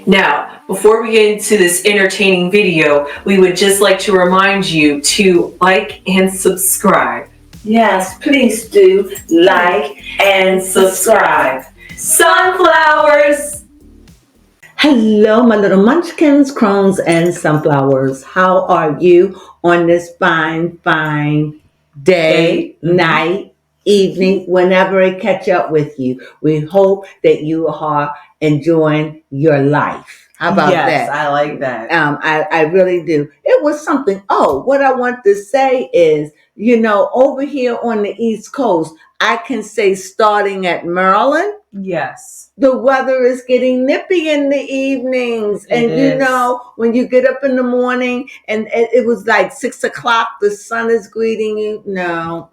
Now, before we get into this entertaining video, we would just like to remind you to like and subscribe. Yes, please do like and subscribe. Sunflowers! Hello, my little munchkins, crones, and sunflowers. How are you on this fine day, night, evening, whenever it catch up with you? We hope that you are enjoying your life. How about that? Yes, I like that. I really do. It was something. Oh, what I want to say is, over here on the East Coast, I can say starting at Maryland, Yes. the weather is getting nippy in the evenings. And when you get up in the morning and it was like 6 o'clock, the sun is greeting you. No,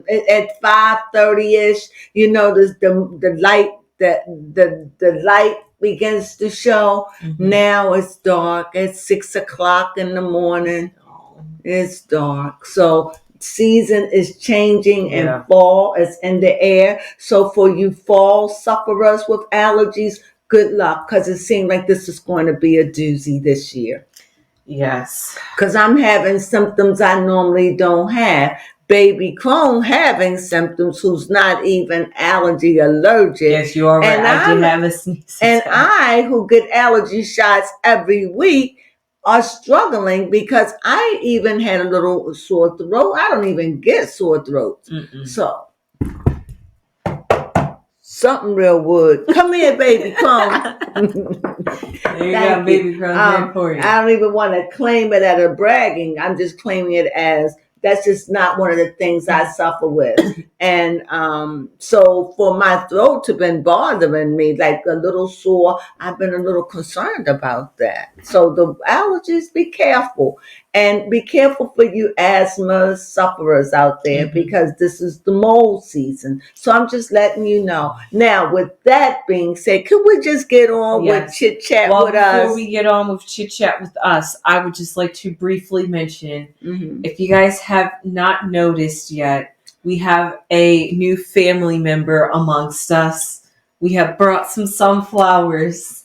at 5:30ish, the light, the light begins to show. Mm-hmm. Now it's dark at 6 o'clock in the morning. It's dark. So season is changing and fall is in the air. So for you fall sufferers with allergies, good luck, because it seems like this is going to be a doozy this year. Yes. Because I'm having symptoms I normally don't have. Baby Crone having symptoms who's not even allergy allergic. Yes, you are right. I did have a sneeze. And I, who get allergy shots every week, are struggling because I even had a little sore throat. I don't even get sore throats. So, something real wood. Come here, baby Crone. There you go, baby Crone. For you. I don't even want to claim it as a bragging. I'm just claiming it as that's just not one of the things I suffer with. And so for my throat to been bothering me, like a little sore, I've been a little concerned about that. So the allergies, be careful. And be careful for you asthma sufferers out there, because this is the mold season. So I'm just letting you know. Now, with that being said, could we just get on with Chit Chat with us? Before we get on with Chit Chat with us, I would just like to briefly mention, if you guys have not noticed yet, we have a new family member amongst us. We have brought some sunflowers.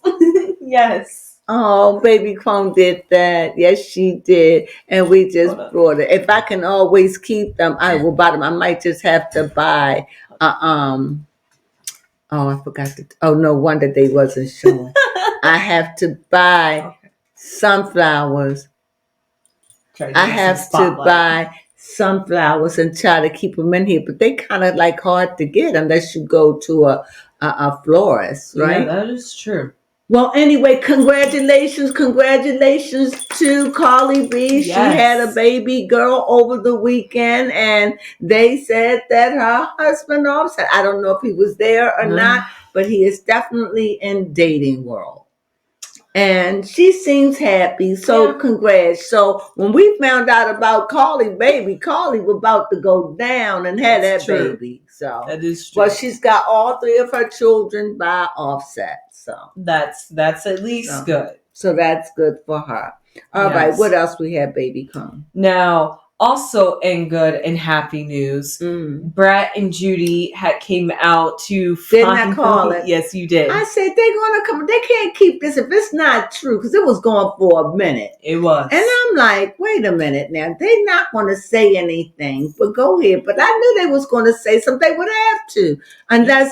Yes. Oh, baby Crone did that. Yes, she did. And we just brought it. If I can always keep them, I will buy them. I might just have to buy, I forgot to, no wonder they wasn't showing. I have to buy sunflowers. I have to buy sunflowers and try to keep them in here, but they kind of like hard to get unless you go to a florist, right? Yeah, that is true. Well, anyway, congratulations to Carly B. Yes. She had a baby girl over the weekend, and they said that her husband offset. I don't know if he was there or not, but he is definitely in dating world. And she seems happy, so congrats. So when we found out about Carly was about to go down and had that baby. So that is true. Well, she's got all 3 of her children by offset. So that's at least good. So that's good for her. All right, what else we have, baby Crone? Now, also in good and happy news, Brett and Judy came out to Didn't I call it? Yes, you did. I said they're gonna come. They can't keep this if it's not true, because it was going for a minute. It was, and I'm like, wait a minute now. They're not going to say anything, but go ahead. But I knew they was going to say something. They would have to, unless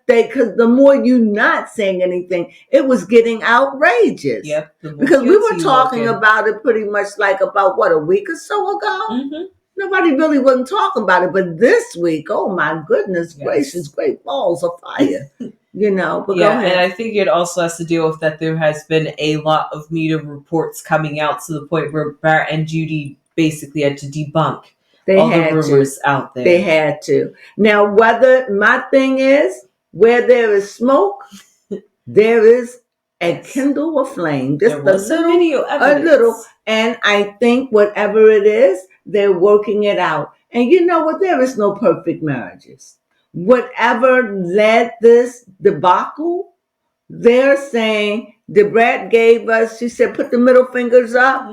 they, because the more you not saying anything, it was getting outrageous. Yep. Because we were talking about it pretty much like about a week or so ago. Nobody really wasn't talking about it, but this week, oh my goodness gracious, great balls of fire. But go ahead. And I think it also has to deal with that there has been a lot of media reports coming out to the point where Brett and Judy basically had to debunk all the rumors out there. They had to. Now, my thing is, where there is smoke, there is a kindle of flame. Just a little. And I think whatever it is, they're working it out. And you know what? There is no perfect marriages. Whatever led this debacle, they're saying the brat gave us, she said, put the middle fingers up.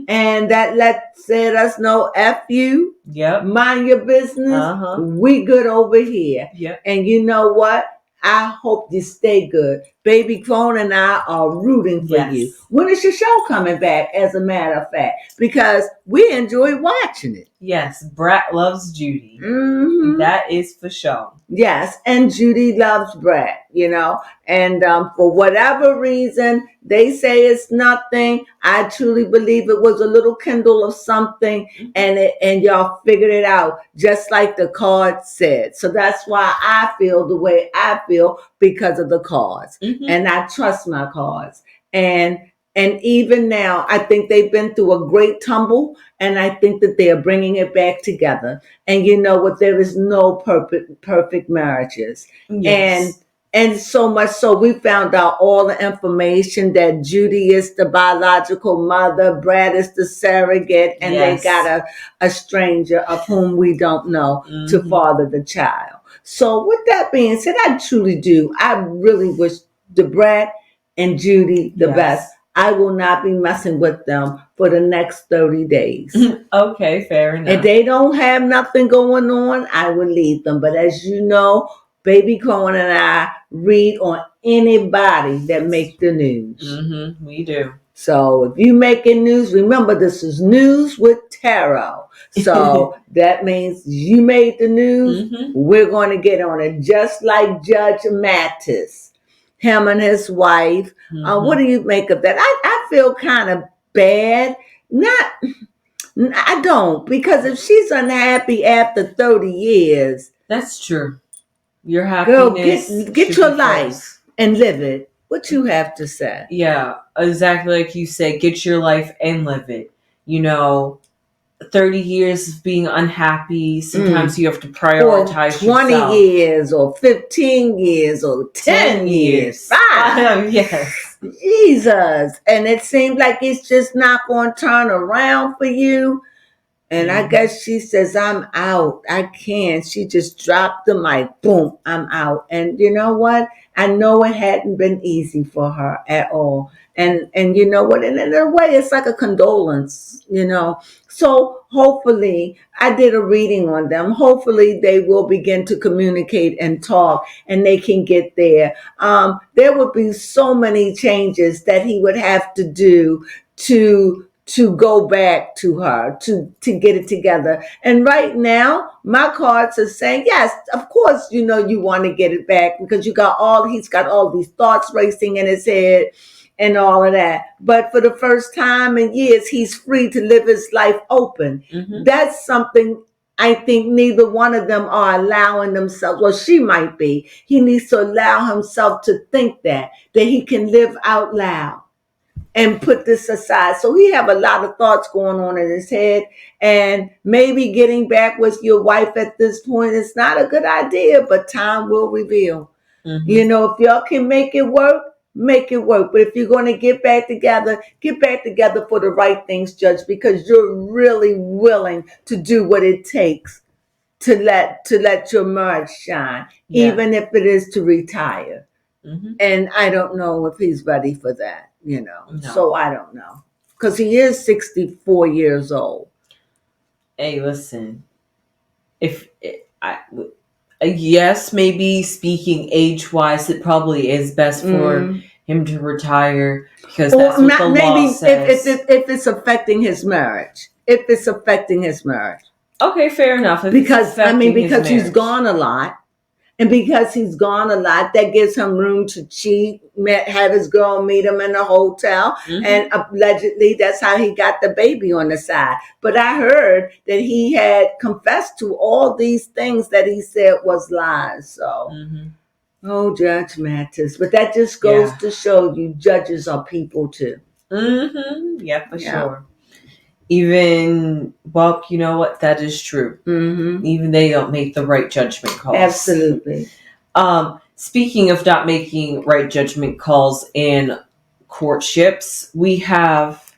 And that let us know, F you. Yep. Mind your business. We good over here. Yep. And you know what? I hope you stay good. Baby Crone and I are rooting for you. When is your show coming back, as a matter of fact? Because we enjoy watching it. Yes, Brat loves Judy. Mm-hmm. That is for sure. Yes, and Judy loves Brat, and for whatever reason, they say it's nothing. I truly believe it was a little kindle of something, and y'all figured it out, just like the card said. So that's why I feel the way I feel, because of the cards. And I trust my cards. And even now, I think they've been through a great tumble, and I think that they are bringing it back together. And you know what? There is no perfect marriages. Yes. And so much so, we found out all the information that Judy is the biological mother, Brad is the surrogate, and they got a stranger of whom we don't know to father the child. So with that being said, I truly do. I really wish the Brad and Judy the best. I will not be messing with them for the next 30 days. Okay, fair enough. If they don't have nothing going on, I will leave them. But as you know, Baby Crone and I read on anybody that make the news. We do. So if you making news, remember this is news with tarot. So that means you made the news. We're going to get on it, just like Judge Mattis. Him and his wife. What do you make of that? I feel kind of bad. I don't, because if she's unhappy after 30 years. That's true. Your happiness. Girl, get your life and live it. What you have to say? Yeah, exactly like you said. Get your life and live it. 30 years of being unhappy. Sometimes you have to prioritize or 20 yourself. years or 15 years or 10 years. 5. Yes. Jesus. And it seems like it's just not going to turn around for you. And I guess she says, I'm out. I can't. She just dropped the mic. Boom, I'm out. And you know what? I know it hadn't been easy for her at all. And you know what? And in a way, it's like a condolence, So hopefully, I did a reading on them. Hopefully, they will begin to communicate and talk, and they can get there. There would be so many changes that he would have to do to go back to her, to get it together. And right now, my cards are saying, yes, of course, you want to get it back, because he's got all these thoughts racing in his head and all of that. But for the first time in years, he's free to live his life open. That's something I think neither one of them are allowing themselves. Well, she might be. He needs to allow himself to think that he can live out loud and put this aside. So he have a lot of thoughts going on in his head, and maybe getting back with your wife at this point is not a good idea, but time will reveal. If y'all can make it work, make it work. But if you're going to get back together for the right things, Judge, because you're really willing to do what it takes to let your marriage shine, even if it is to retire. And I don't know if he's ready for that. No. So I don't know, because he is 64 years old. Hey, listen, yes, maybe speaking age-wise, it probably is best for him to retire, because that's what the law says. If it's affecting his marriage. Okay, fair enough. Because he's gone a lot. And because he's gone a lot, that gives him room to cheat, have his girl meet him in a hotel. And allegedly, that's how he got the baby on the side. But I heard that he had confessed to all these things that he said was lies. So, oh, Judge Mattis. But that just goes to show you judges are people too. Yeah, for sure. Even, well, you know what? That is true. Even they don't make the right judgment calls. Absolutely. Speaking of not making right judgment calls in courtships, we have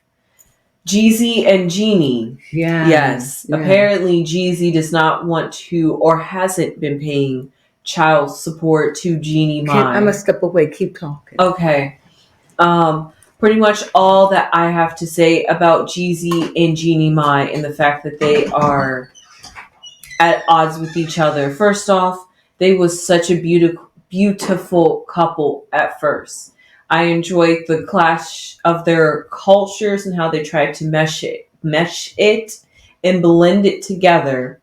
Jeezy and Jeannie. Yes. Apparently, Jeezy does not want to, or hasn't been paying child support to Jeannie Mai. I'm going to step away. Keep talking. Okay. Pretty much all that I have to say about Jeezy and Jeannie Mai, and the fact that they are at odds with each other. First off, they was such a beautiful couple at first. I enjoyed the clash of their cultures and how they tried to mesh it and blend it together.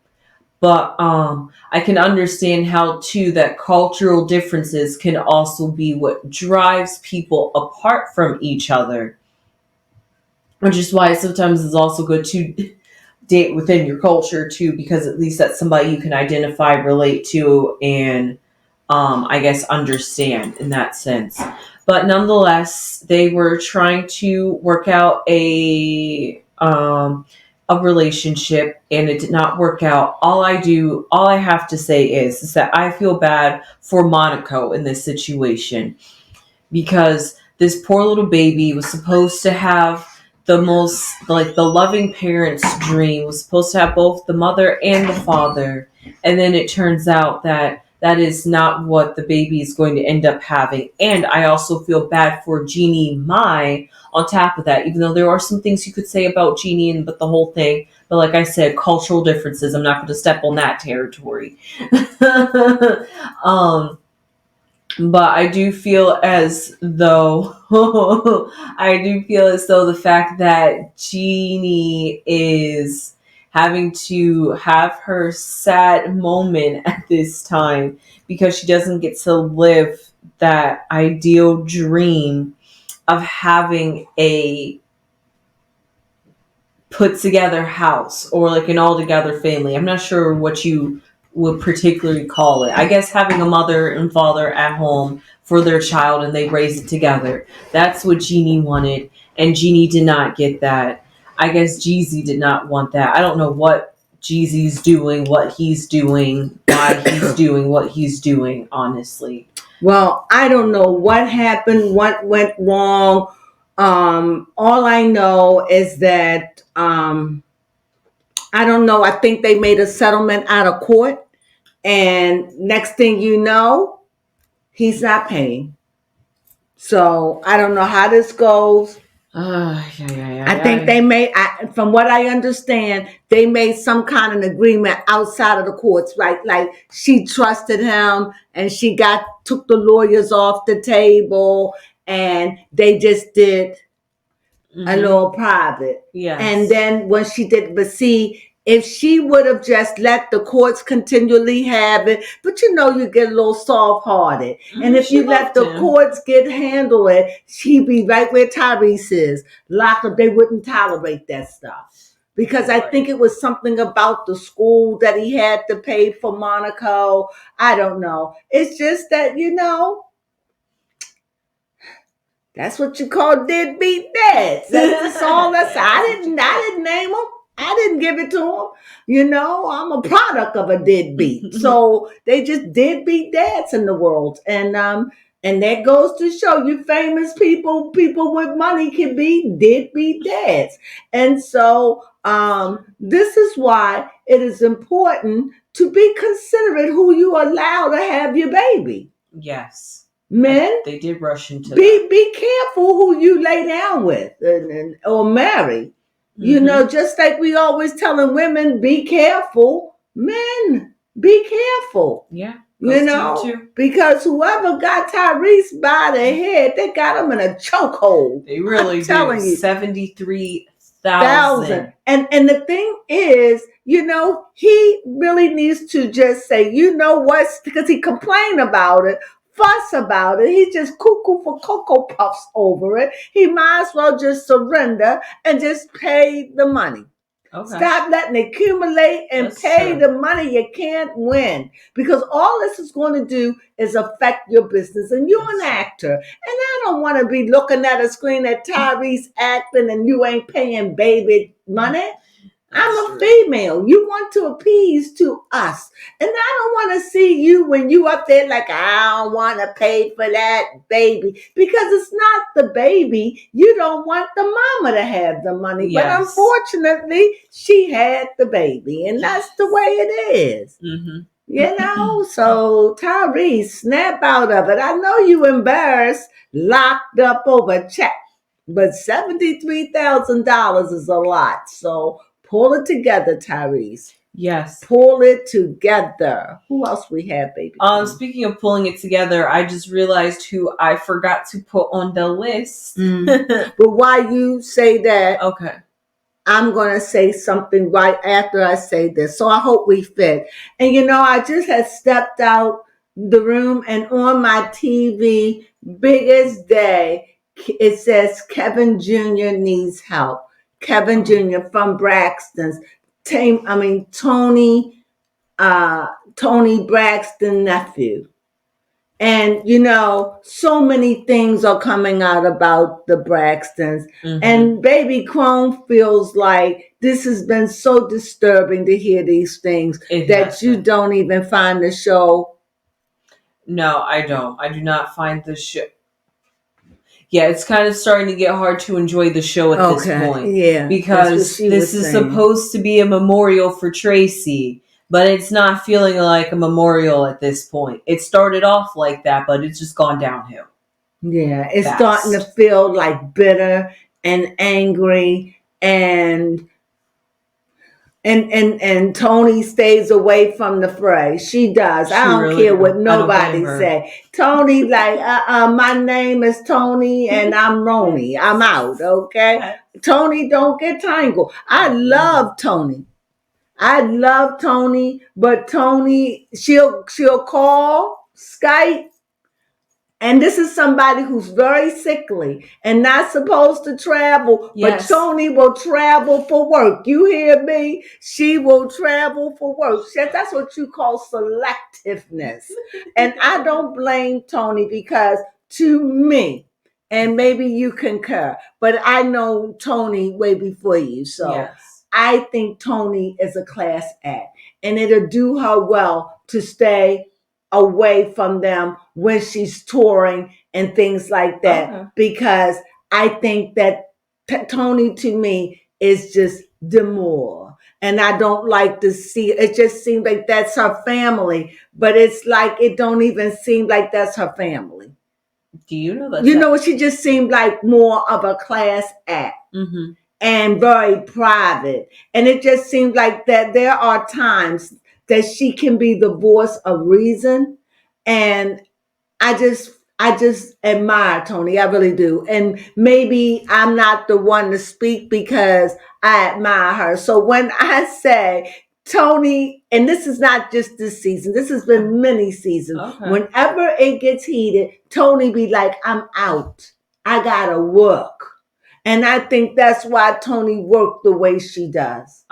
But I can understand how too that cultural differences can also be what drives people apart from each other, which is why sometimes it's also good to date within your culture too, because at least that's somebody you can identify, relate to, and I guess understand in that sense. But nonetheless, they were trying to work out a relationship, and it did not work out. All I have to say is that I feel bad for Monaco in this situation, because this poor little baby was supposed to have the most, like, the loving parent's dream, was supposed to have both the mother and the father, and then it turns out that that is not what the baby is going to end up having. And I also feel bad for Jeannie Mai on top of that, even though there are some things you could say about Jeannie and but the whole thing. But like I said, cultural differences, I'm not going to step on that territory. But I do feel as though the fact that Jeannie is having to have her sad moment at this time because she doesn't get to live that ideal dream of having a put together house or like an all together family. I'm not sure what you would particularly call it. I guess having a mother and father at home for their child and they raise it together. That's what Jeannie wanted, and Jeannie did not get that. I guess Jeezy did not want that. I don't know what Jeezy's doing, what he's doing, why he's doing what he's doing, honestly. Well, I don't know what happened, what went wrong. All I know is that I don't know. I think they made a settlement out of court, and next thing you know, he's not paying. So I don't know how this goes. I think they made, from what I understand, they made some kind of an agreement outside of the courts, right? Like she trusted him, and she took the lawyers off the table, and they just did a little private. Yes. And then when she did, but see, if she would have just let the courts continually have it, but you get a little soft-hearted. And if you let the courts handle it, she'd be right where Tyrese is, locked up. They wouldn't tolerate that stuff. Because I think it was something about the school that he had to pay for Monaco. I don't know. It's just that, that's what you call deadbeat dads. That's all. I didn't name them. I didn't give it to them. I'm a product of a deadbeat. So they just deadbeat dads in the world. And that goes to show you famous people with money can be deadbeat dads. And so this is why it is important to be considerate who you allow to have your baby. Yes. Men, they did rush into be careful who you lay down with or marry. Just like we always telling women, be careful. Men, be careful. Yeah. Because whoever got Tyrese by the head, they got him in a chokehold. They really do. Telling you, 73,000. And the thing is, he really needs to just say, because he complained about it. Fuss about it. He's just cuckoo for Cocoa Puffs over it. He might as well just surrender and just pay the money. Okay. Stop letting it accumulate and pay the money you can't win. Because all this is going to do is affect your business. And you're an actor. And I don't want to be looking at a screen at Tyrese acting and you ain't paying baby money. I'm a female. You want to appease to us. And I don't want to see you when you up there like, I don't want to pay for that baby. Because it's not the baby. You don't want the mama to have the money. Yes. But unfortunately, she had the baby. And that's the way it is. Mm-hmm. So Tyrese, snap out of it. I know you embarrassed, locked up over check. But $73,000 is a lot. So pull it together, Tyrese. Yes. Pull it together. Who else we have, baby? Speaking of pulling it together, I just realized who I forgot to put on the list. But while you say that, okay, I'm going to say something right after I say this. So I hope we fit. And I just had stepped out the room, and on my TV, biggest day, it says Kevin Jr. needs help. Kevin Jr. from Braxton's. Tony Braxton nephew. And so many things are coming out about the Braxtons. And baby Crone feels like this has been so disturbing to hear these things that you don't even find the show. No, I don't. I do not find the show. Yeah, it's kind of starting to get hard to enjoy the show at this point. Yeah, because this is supposed to be a memorial for Tracy, but it's not feeling like a memorial at this point. It started off like that, but it's just gone downhill. Yeah, it's starting to feel like bitter and angry, and Tony stays away from the fray. She does. I don't care what nobody say. Tony like, my name is Tony and I'm Roni. I'm out, okay? Tony don't get tangled. I love Tony. But Tony, she'll call, Skype. And this is somebody who's very sickly and not supposed to travel. Yes. But Tony will travel for work. You hear me? She will travel for work. That's what you call selectiveness. And I don't blame Tony, because to me, and maybe you concur, but I know Tony way before you. So yes. I think Tony is a class act. And it'll do her well to stay away from them when she's touring and things like that, because I think that Tony to me is just demure, and I don't like to see it. Just seems like that's her family, but it's like it don't even seem like that's her family. Do you know that? She just seemed like more of a class act. And very private, and it just seems like that there are times that she can be the voice of reason. And I just admire Tony. I really do. And maybe I'm not the one to speak because I admire her. So when I say Tony, and this is not just this season, this has been many seasons. Whenever it gets heated, Tony be like, I'm out. I gotta work. And I think that's why Tony worked the way she does.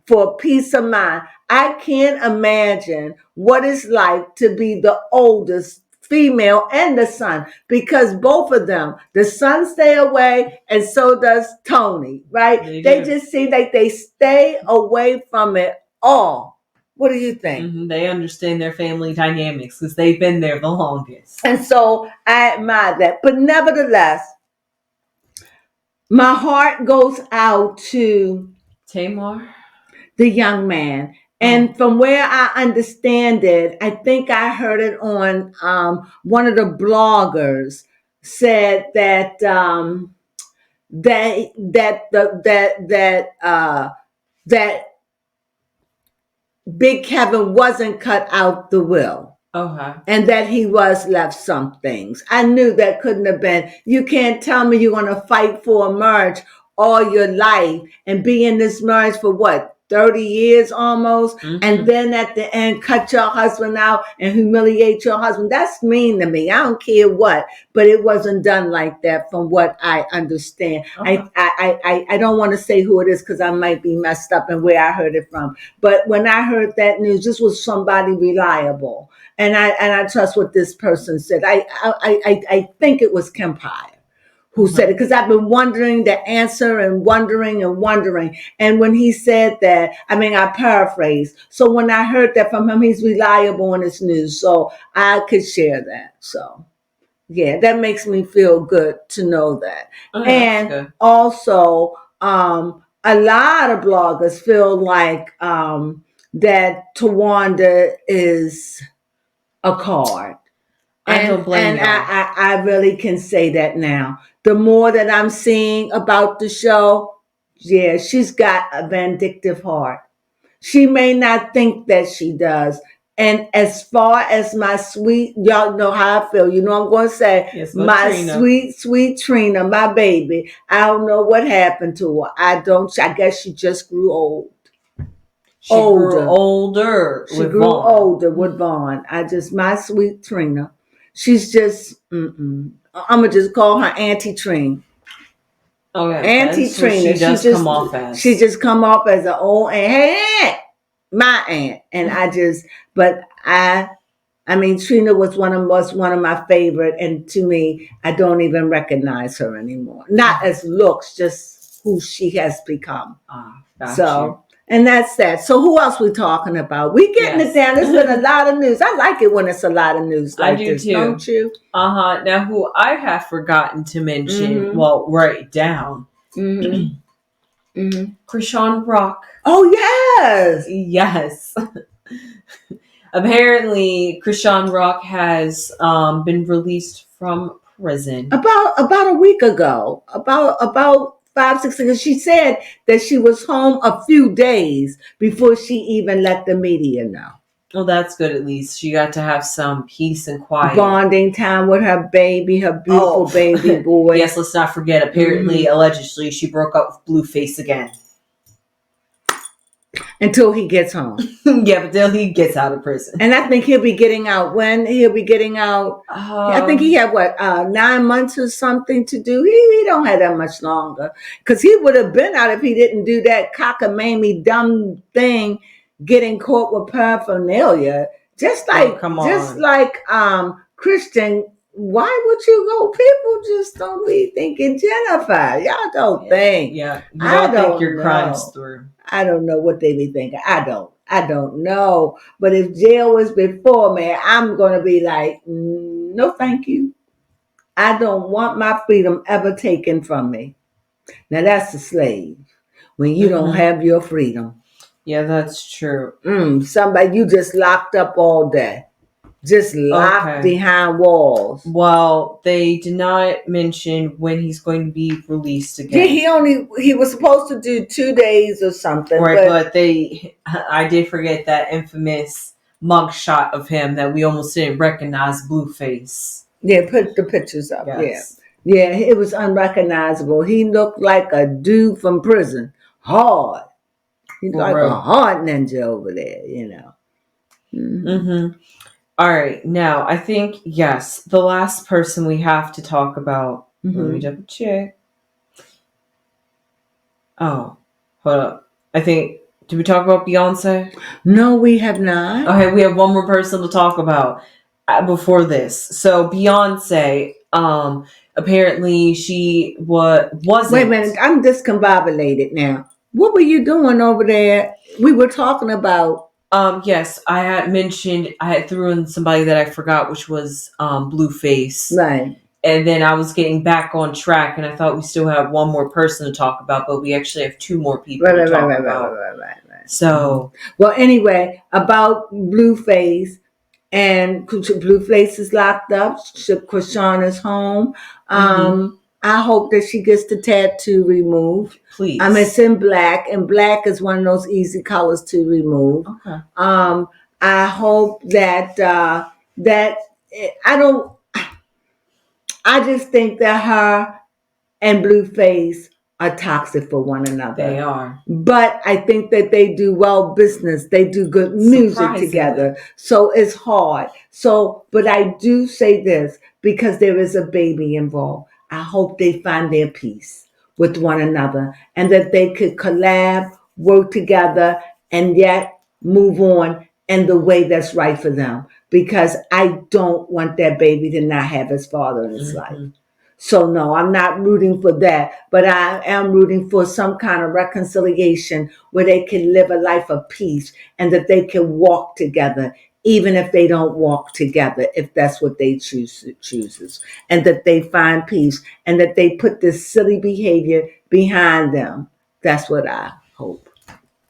For peace of mind. I can't imagine what it's like to be the oldest female and the son, because both of them, the son stay away and so does Tony, right? They just seem like they stay away from it all. What do you think? They understand their family dynamics because they've been there the longest. And so I admire that. But nevertheless, my heart goes out to Tamar, the young man. And from where I understand it, I think I heard it on one of the bloggers said that that Big Kevin wasn't cut out the will. And that he was left some things. I knew that couldn't have been. You can't tell me you're going to fight for a marriage all your life and be in this marriage for what, 30 years almost, and then at the end cut your husband out and humiliate your husband. That's mean to me. I don't care what, but it wasn't done like that from what I understand. I don't want to say who it is because I might be messed up and where I heard it from. But when I heard that news, this was somebody reliable. And I trust what this person said. I think it was Kempire who said it, because I've been wondering the answer and wondering. And when he said that, I paraphrased. So when I heard that from him, he's reliable in his news. So I could share that. So yeah, that makes me feel good to know that. And also, a lot of bloggers feel like that Tawanda is a card. I don't blame you. I really can say that now. The more that I'm seeing about the show, yeah, she's got a vindictive heart. She may not think that she does. And as far as my sweet, y'all know how I feel. You know I'm going to say, yes, my Trina. sweet Trina, my baby. I don't know what happened to her. I guess she just grew old. She grew older. She grew older with Vaughn. My sweet Trina. She's just, I'm going to just call her Auntie Trina. Okay, Auntie Trina. She does come off as. She just come off as an old aunt. Hey, aunt! My aunt. And I mean, Trina was one of my favorite. And to me, I don't even recognize her anymore. Not as looks, just who she has become. So, and that's that. So who else we talking about? We getting it down. There's been a lot of news. I like it when it's a lot of news like this, too. Don't you? Now, who I have forgotten to mention, well, write down. Krishan Rock. Oh, yes. Yes. Apparently, Krishan Rock has been released from prison. About a week ago. About 5-6 days. She said that she was home a few days before she even let the media know. Well, that's good at least. She got to have some peace and quiet. Bonding time with her baby, her beautiful baby boy. Yes, let's not forget. Apparently, allegedly, she broke up with Blueface again. Until he gets home. Yeah, but until he gets out of prison. And I think he'll be getting out when? He'll be getting out. I think he had 9 months or something to do. He don't have that much longer. Because he would have been out if he didn't do that cockamamie dumb thing, getting caught with paraphernalia. Just like Christian, why would you go? People just don't be thinking, Jennifer. Y'all don't think. Yeah. You don't think your crime's through. I don't know what they be thinking. I don't know. But if jail was before me, I'm going to be like, no, thank you. I don't want my freedom ever taken from me. Now, that's a slave. When you don't have your freedom. Yeah, that's true. Somebody you just locked up all day. Just locked behind walls. Well, they did not mention when he's going to be released again. Yeah, he was supposed to do 2 days or something. Right, but I did forget that infamous mugshot of him that we almost didn't recognize, Blueface. Yeah, put the pictures up. Yes. Yeah, it was unrecognizable. He looked like a dude from prison. Hard. He's like a hard ninja over there, you know. All right, now I think, yes, the last person we have to talk about. Let me double check. Oh, hold up. I think, did we talk about Beyonce? No, we have not. Okay, we have one more person to talk about before this. So Beyonce, apparently she wasn't. Wait a minute, I'm discombobulated now. What were you doing over there? We were talking about. Yes, I had threw in somebody that I forgot, which was Blueface. Right. And then I was getting back on track, and I thought we still have one more person to talk about, but we actually have 2 more people to talk about. Right. So, well, anyway, about Blueface, and Blueface is locked up. Krishan is home. I hope that she gets the tattoo removed. Please. It's in black, and black is one of those easy colors to remove. Okay. I hope that I just think that her and Blueface are toxic for one another. They are. But I think that they do well business. They do good music together. So it's hard. But I do say this because there is a baby involved. I hope they find their peace with one another and that they could collab, work together, and yet move on in the way that's right for them. Because I don't want that baby to not have his father in his life. So no, I'm not rooting for that, but I am rooting for some kind of reconciliation where they can live a life of peace and that they can walk together, even if they don't walk together, if that's what they chooses, and that they find peace and that they put this silly behavior behind them. That's what I hope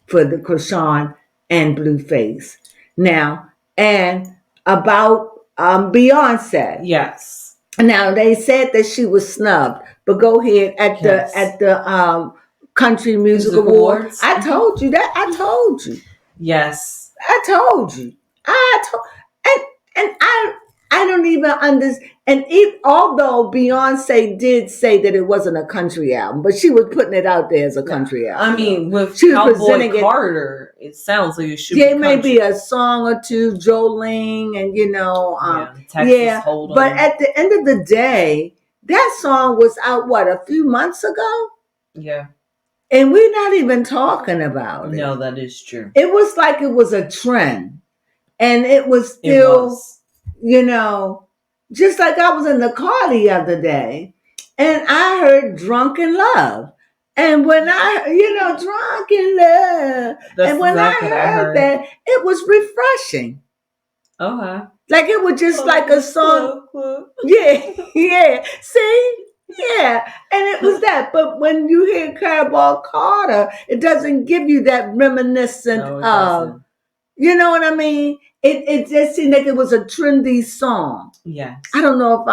for the Krishan and Blueface. Now, and about Beyonce. Yes. Now they said that she was snubbed, but go ahead at the Country Music Awards. I told you that. I told you. Yes. I told you. And I don't even understand. And although Beyonce did say that it wasn't a country album, but she was putting it out there as a country album. I mean, with she was Cowboy Carter, it sounds like it should be country. There may be a song or two, Jolene, and Texas Hold'em. But at the end of the day, that song was out, a few months ago? Yeah. And we're not even talking about it. No, that is true. It was like it was a trend. And it was still, just like I was in the car the other day and I heard Drunk in Love. And when Drunk in Love. And when I heard that, it was refreshing. Okay. Like it was just like a song. Yeah. See? Yeah, and it was that. But when you hear Cowboy Carter, it doesn't give you that reminiscent of, doesn't. You know what I mean? It just seemed like it was a trendy song. Yes. I don't know if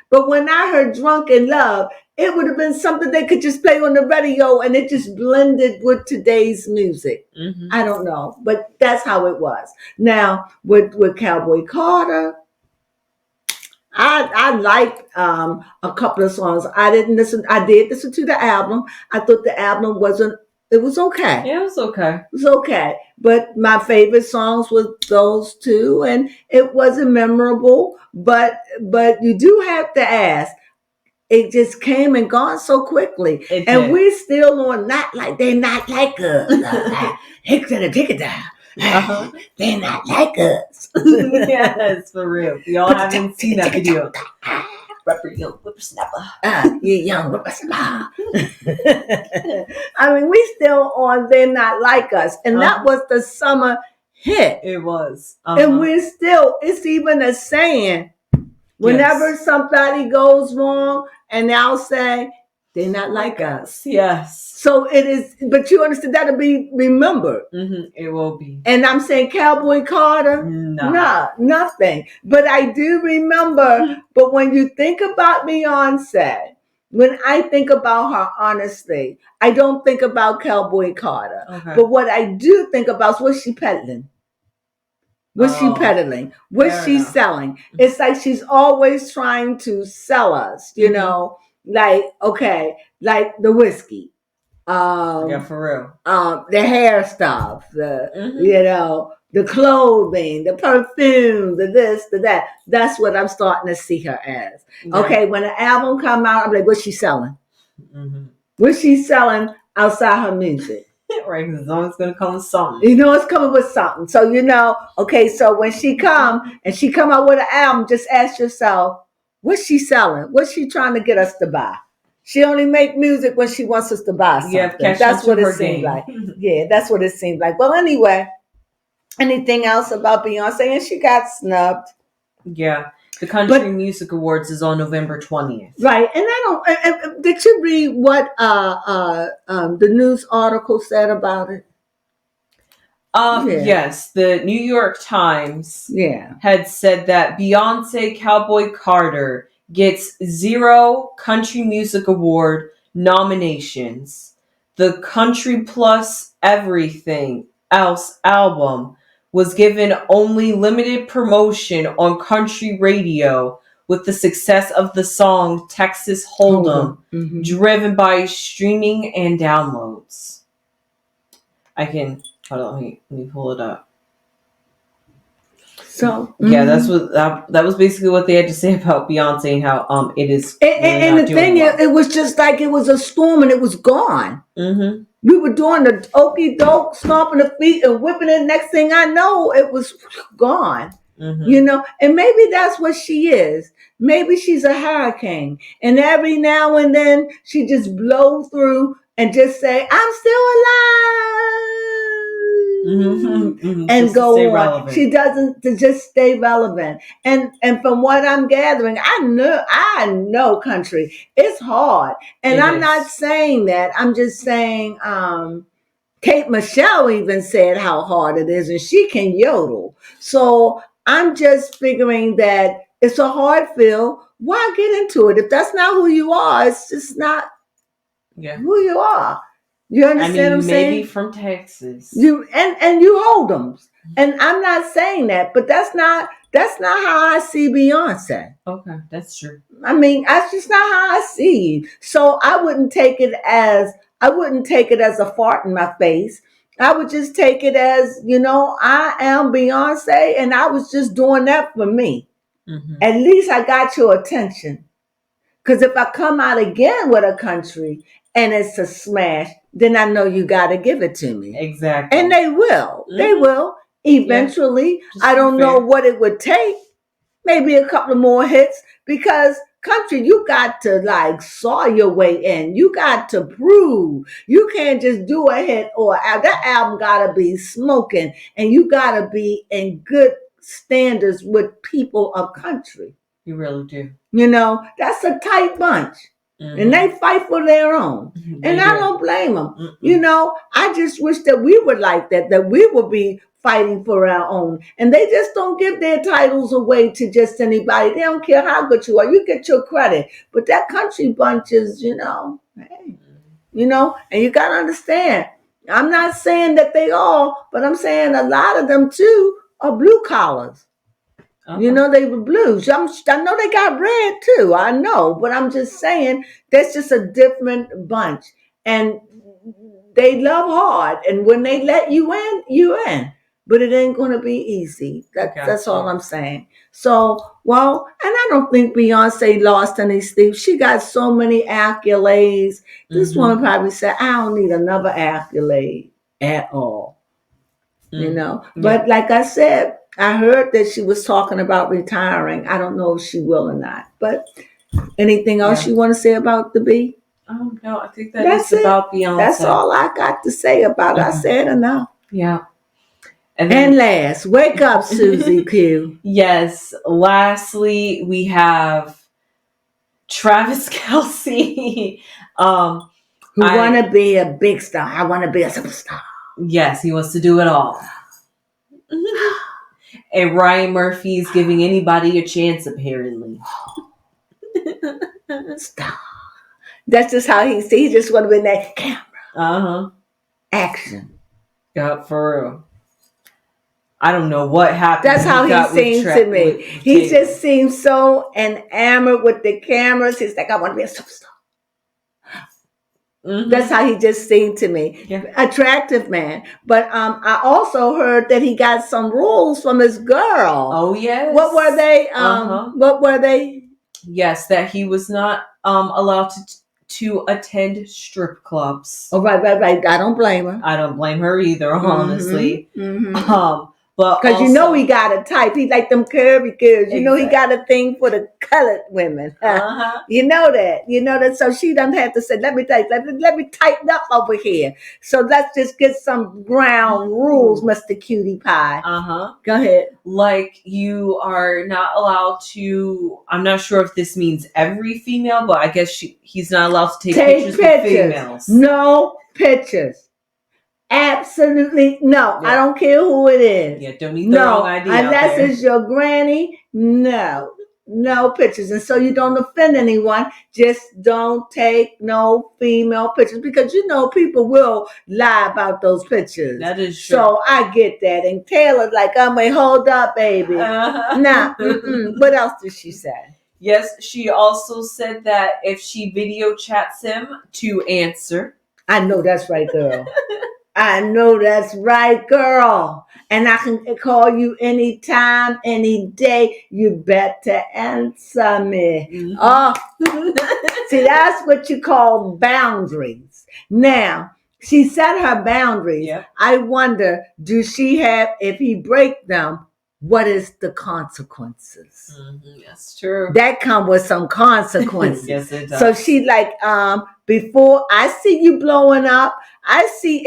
but when I heard Drunk in Love, it would have been something they could just play on the radio and it just blended with today's music. Mm-hmm. I don't know, but that's how it was. Now, with Cowboy Carter, I liked a couple of songs. I did listen to the album. I thought the album it was okay. Yeah, it was okay. It was okay. But my favorite songs was those two, and it wasn't memorable. But you do have to ask. It just came and gone so quickly. And we're still on they're not like us. Take it down. Uh-huh. They're not like us. Yes, for real. Y'all haven't seen that video. Young whippersnapper. You young whippersnapper. I mean, we still on They're Not Like Us. And that was the summer hit. It was. And we're still, it's even a saying. Whenever somebody goes wrong and they'll say, they're not like us. Yes. So it is, but you understand that'll be remembered. Mm-hmm, it will be. And I'm saying Cowboy Carter? No, nothing. But I do remember, but when you think about Beyonce, when I think about her, honestly, I don't think about Cowboy Carter. Okay. But what I do think about is what's she peddling? What's she peddling? What's she selling? It's like she's always trying to sell us, like the whiskey. For real. The hair stuff, the clothing, the perfume, the this, the that. That's what I'm starting to see her as. Yeah. Okay, when the album come out, I'm like, what's she selling? Mm-hmm. What's she selling outside her music? Right, because it's always going to come with something. It's coming with something. So, okay, so when she come out with an album, just ask yourself, what's she selling? What's she trying to get us to buy? She only make music when she wants us to buy something. Yeah, that's what it seemed like. Yeah, that's what it seemed like. Well, anyway, anything else about Beyonce? And she got snubbed. Yeah. The Country Music Awards is on November 20th. Right. And did you read what the news article said about it? Yes. The New York Times had said that Beyonce Cowboy Carter gets 0 Country Music Award nominations. The Country Plus Everything Else album was given only limited promotion on country radio with the success of the song Texas Hold'em, driven by streaming and downloads. Hold on, let me pull it up. So that's what that was basically what they had to say about Beyonce and how it is. And the thing is, it was just like it was a storm and it was gone. Mm-hmm. We were doing the okey doke, stomping the feet and whipping it. Next thing I know, it was gone. Mm-hmm. And maybe that's what she is. Maybe she's a hurricane, and every now and then she just blow through and just say, "I'm still alive," and go on. Relevant. She doesn't to just stay relevant. And from what I'm gathering, I know country. It's hard, and I'm not saying that. I'm just saying. Kate Michelle even said how hard it is, and she can yodel. So I'm just figuring that it's a hard field. Why get into it? If that's not who you are, it's just not who you are. You understand what I'm saying? Maybe from Texas. You and you hold them. And I'm not saying that, but that's not how I see Beyonce. Okay, that's true. I mean, that's just not how I see you. So I wouldn't take it as a fart in my face. I would just take it as, I am Beyonce and I was just doing that for me. Mm-hmm. At least I got your attention. Because if I come out again with a country and it's a smash, then I know you got to give it to me. Exactly. And they will. Mm-hmm. They will. Eventually. Yeah. I don't know what it would take. Maybe a couple more hits. Because country, you got to saw your way in. You got to prove. You can't just do a hit or that album got to be smoking. And you got to be in good standards with people of country. You really do. That's a tight bunch. Mm-hmm. And they fight for their own. Mm-hmm. And I don't blame them. Mm-hmm. I just wish that we were like that we would be fighting for our own. And they just don't give their titles away to just anybody. They don't care how good you are. You get your credit. But that country bunch is, hey, and you got to understand. I'm not saying that they all, but I'm saying a lot of them too are blue collars. Uh-huh. They were blues. I know they got red too. I know, but I'm just saying that's just a different bunch. And they love hard. And when they let you in, you in. But it ain't going to be easy. That's all I'm saying. So, and I don't think Beyonce lost any sleep. She got so many accolades. This woman probably said, I don't need another accolade at all. But like I said, I heard that she was talking about retiring. I don't know if she will or not. But anything else you want to say about the B? No, I think that's about Beyonce. That's all I got to say about it. I said enough. Yeah. And last, wake up, Susie Q. Yes. Lastly, we have Travis Kelce. Who want to be a big star. I want to be a superstar. Yes, he wants to do it all. And Ryan Murphy's giving anybody a chance, apparently. Stop. That's just how he just want to be in that camera. Uh-huh. Action. Yeah, for real. I don't know what happened. That's how he seems to me. He just seems so enamored with the cameras. He's like, I want to be a superstar. Mm-hmm. That's how he just seemed to me. Yeah. Attractive man. But I also heard that he got some rules from his girl. Oh, yes. What were they? What were they? Yes, that he was not allowed to attend strip clubs. Oh, right. I don't blame her. I don't blame her either, honestly. Mm-hmm. But because he got a type. He like them curvy girls. Exactly. He got a thing for the colored women. Uh-huh. You know that. So she doesn't have to say, let me tighten up over here. So let's just get some ground rules, Mr. Cutie Pie. Uh-huh. Go ahead. Like you are not allowed to, I'm not sure if this means every female, but I guess he's not allowed to take pictures with females. No pictures. Absolutely no. Yeah. I don't care who it is. Yeah, don't need the wrong idea. Unless it's your granny, no pictures. And so you don't offend anyone. Just don't take no female pictures because people will lie about those pictures. That is true. So I get that. And Taylor's like, wait, hold up, baby. Nah. What else did she say? Yes, she also said that if she video chats him to answer. I know that's right, girl. I know that's right, girl. And I can call you anytime, any day. You better answer me. Mm-hmm. Oh, see, that's what you call boundaries. Now, she set her boundaries. Yep. I wonder, if he break them, what is the consequences? Mm-hmm, that's true. That come with some consequences. Yes, it does. So she before I see you blowing up, I see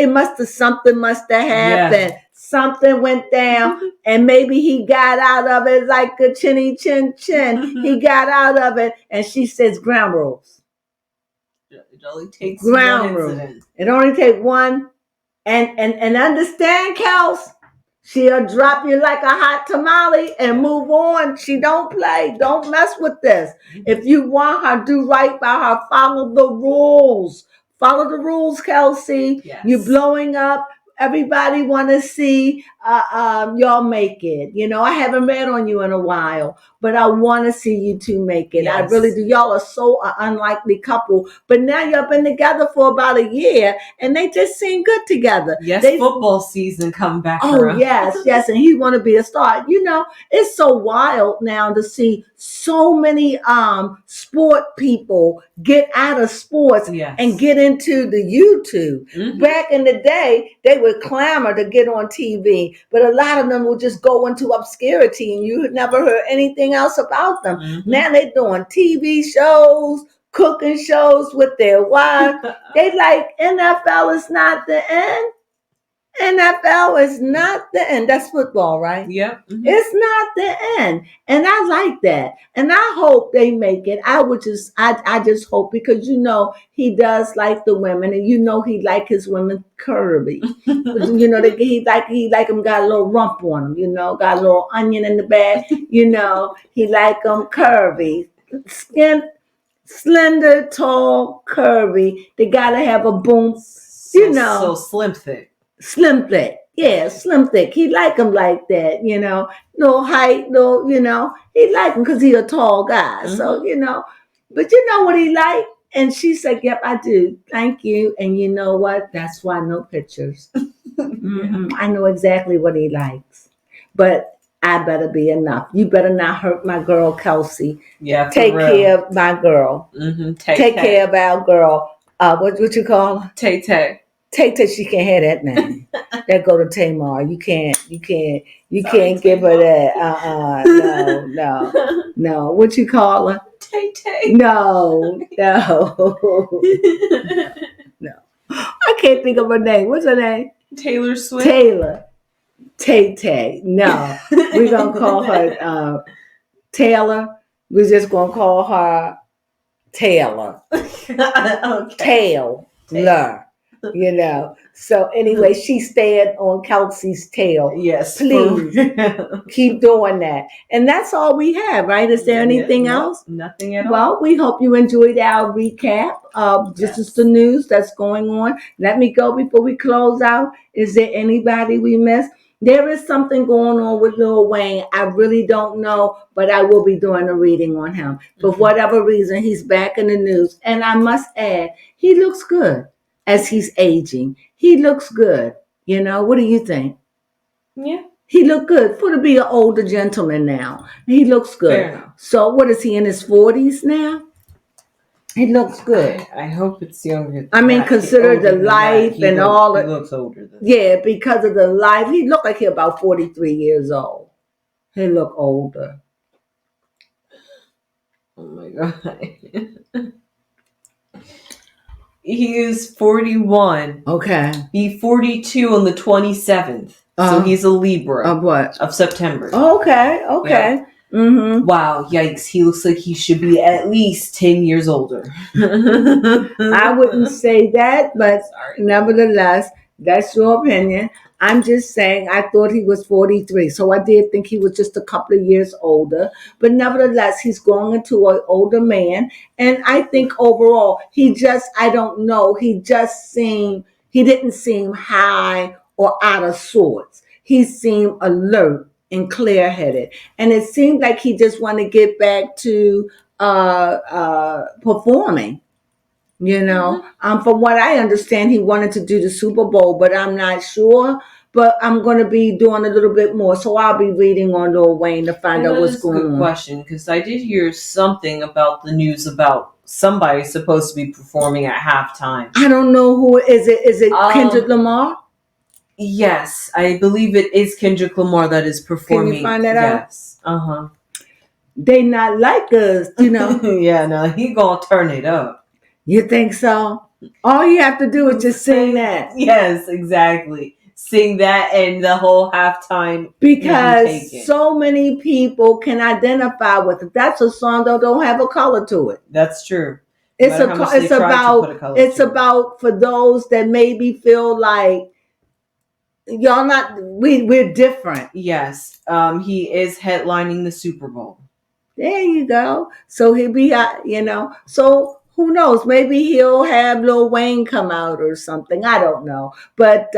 something must have happened. Yeah. Something went down and maybe he got out of it like a chinny chin chin. He got out of it and she says ground rules. It only takes ground one rules. It only takes one. And understand, Kels, she'll drop you like a hot tamale and move on. She don't play. Don't mess with this. If you want her, do right by her. Follow the rules. Follow the rules, Kelsey. Yes. You're blowing up. Everybody want to see y'all make it. I haven't read on you in a while, but I want to see you two make it. Yes. I really do. Y'all are so an unlikely couple, but now y'all been together for about a year, and they just seem good together. Yes, football season come back around. Oh, yes, and he want to be a star. It's so wild now to see so many sport people get out of sports and get into the YouTube. Mm-hmm. Back in the day, they would clamor to get on TV, but a lot of them would just go into obscurity and you never heard anything else about them. Mm-hmm. Now they're doing TV shows, cooking shows with their wives. They like, NFL is not the end. NFL is not the end. That's football, right? Yep. Mm-hmm. It's not the end. And I like that. And I hope they make it. I just hope, because he does like the women, and he like his women curvy. He like them got a little rump on them, got a little onion in the back, he like them curvy. Skin slender, tall, curvy. They gotta have a boom, so slim thick. Slim thick. Yeah, slim thick. He like him like that, no height, no, he like him because he a tall guy. Mm-hmm. So, but you know what he like? And she said, yep, I do. Thank you. And you know what? That's why no pictures. Mm-hmm. I know exactly what he likes. But I better be enough. You better not hurt my girl, Kelsey. Yeah, take care of my girl. Mm-hmm. Take care of our girl. What you call her? Tay. Tay, she can't have that name. That go to Tamar. You can't give her that. No. What you call her? Tay. No. I can't think of her name. What's her name? Taylor Swift. Taylor. Tay. No. We're gonna call her Taylor. We're just gonna call her Taylor. Okay. Taylor. So anyway, she stayed on Kelsey's tail. Yes, please keep doing that. And that's all we have, right? Is there anything else? Nothing at all. Well, we hope you enjoyed our recap of just the news that's going on. Let me go before we close out. Is there anybody we missed? There is something going on with Lil Wayne. I really don't know, but I will be doing a reading on him. For whatever reason, he's back in the news. And I must add, he looks good. As he's aging, he looks good. What do you think? Yeah, he looked good to be an older gentleman now. He looks good. Fair enough. So, what is he in his 40s now? He looks good. I hope it's younger. I mean, consider the life and all. He looks older than that. Yeah, because of the life, he looked like he's about 43 years old. He looked older. Oh my God. He is 41. Okay. Be 42 on the 27th. So he's a Libra. Of what? Of September. Okay. Yeah. Mm-hmm. Wow, yikes. He looks like he should be at least 10 years older. I wouldn't say that, but nevertheless, that's your opinion. I'm just saying I thought he was 43. So I did think he was just a couple of years older. But nevertheless, he's going into an older man. And I think overall, I don't know, he didn't seem high or out of sorts. He seemed alert and clear-headed. And it seemed like he just wanted to get back to performing. From what I understand, he wanted to do the Super Bowl, but I'm not sure. But I'm going to be doing a little bit more. So I'll be reading on Lil Wayne to find out what's going on. That's a good question, because I did hear something about the news about somebody supposed to be performing at halftime. I don't know who is it. Is it Kendrick Lamar? Yes, I believe it is Kendrick Lamar that is performing. Can you find that out? Yes. They not like us, Yeah, no, he gonna turn it up. You think so? All you have to do is just sing that. Yes, exactly. Sing that and the whole halftime. Because so many people can identify with it. That's a song that don't have a color to it. That's true. It's about for those that maybe feel like y'all not, we're different. Yes. He is headlining the Super Bowl. There you go. So he'll be, so who knows? Maybe he'll have Lil Wayne come out or something. I don't know. But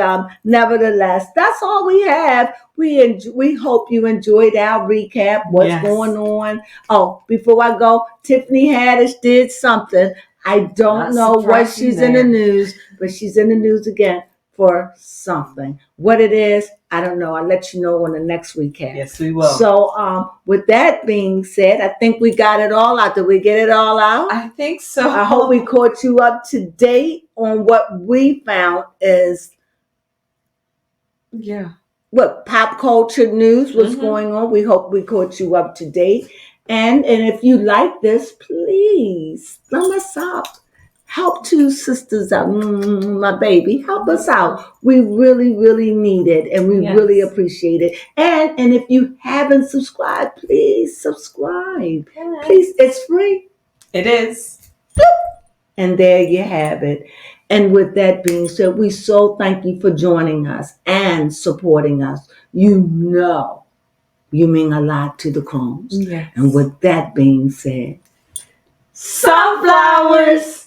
nevertheless, that's all we have. We hope you enjoyed our recap. What's going on? Oh, before I go, Tiffany Haddish did something. I don't know what she's in the news, but she's in the news again for something. What it is, I don't know. I'll let you know on the next recap. Yes, we will. So, with that being said, I think we got it all out. Did we get it all out? I think so. I hope we caught you up to date on what we found is what pop culture news, what's going on. We hope we caught you up to date. And if you like this, please thumb us up. Help two sisters out, my baby. Help us out. We really, really need it, and we really appreciate it. And if you haven't subscribed, please subscribe. Yes. Please, it's free. It is. And there you have it. And with that being said, we so thank you for joining us and supporting us. You know, you mean a lot to the Crones. Yes. And with that being said, sunflowers.